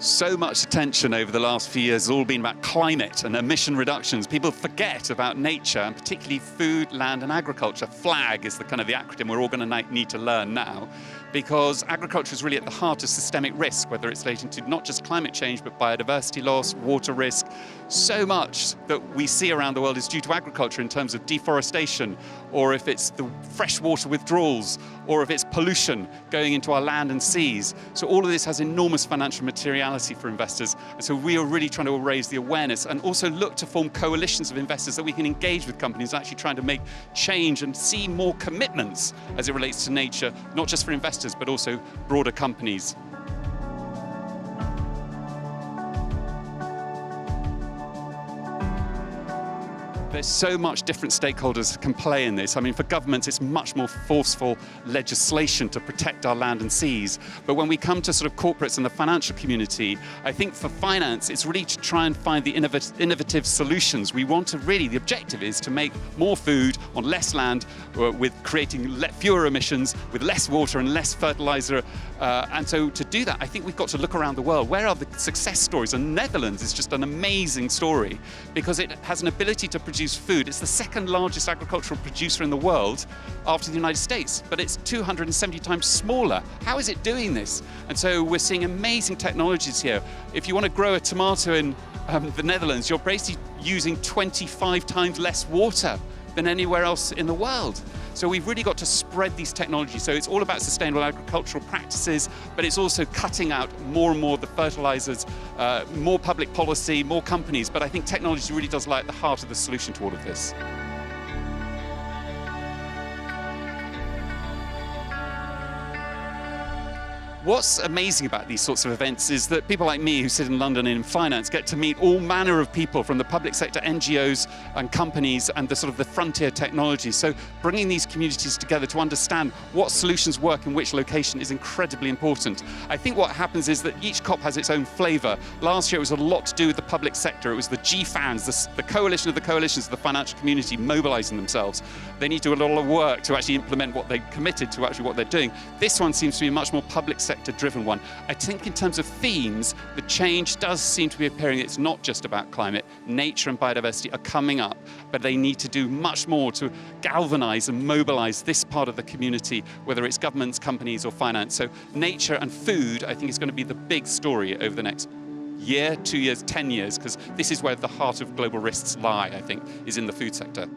So much attention over the last few years has all been about climate and emission reductions. People forget about nature, and particularly food, land and agriculture. FLAG is the acronym we're all going to need to learn now, because agriculture is really at the heart of systemic risk, whether it's relating to not just climate change, but biodiversity loss, water risk. So much that we see around the world is due to agriculture in terms of deforestation, or if it's the freshwater withdrawals, or if it's pollution going into our land and seas. So all of this has enormous financial materiality for investors. And so we are really trying to raise the awareness and also look to form coalitions of investors that we can engage with companies actually trying to make change and see more commitments as it relates to nature, not just for investors, but also broader companies. There's so much different stakeholders can play in this. I mean, for governments, it's much more forceful legislation to protect our land and seas. But when we come to sort of corporates and the financial community, I think for finance, it's really to try and find the innovative solutions. We want to really, the objective is to make more food on less land with creating fewer emissions, with less water and less fertilizer. And so to do that, I think we've got to look around the world. Where are the success stories? And Netherlands is just an amazing story because it has an ability to produce food. It's the second largest agricultural producer in the world after the United States, but it's 270 times smaller. How is it doing this? And so we're seeing amazing technologies here. If you want to grow a tomato in the Netherlands, you're basically using 25 times less water than anywhere else in the world. So we've really got to spread these technologies. So it's all about sustainable agricultural practices, but it's also cutting out more and more of the fertilizers, more public policy, more companies. But I think technology really does lie at the heart of the solution to all of this. What's amazing about these sorts of events is that people like me who sit in London in finance get to meet all manner of people from the public sector, NGOs and companies and the frontier technologies. So bringing these communities together to understand what solutions work in which location is incredibly important. I think what happens is that each COP has its own flavor. Last year it was a lot to do with the public sector. It was the GFANs, the coalition of the coalitions of the financial community mobilizing themselves. They need to do a lot of work to actually implement what they committed to, actually what they're doing. This one seems to be a much more public sector driven one. I think in terms of themes, the change does seem to be appearing. It's not just about climate. Nature and biodiversity are coming up, but they need to do much more to galvanize and mobilize this part of the community, whether it's governments, companies or finance. So nature and food, I think, is going to be the big story over the next year, 2 years, 10 years, because this is where the heart of global risks lie, I think, is in the food sector.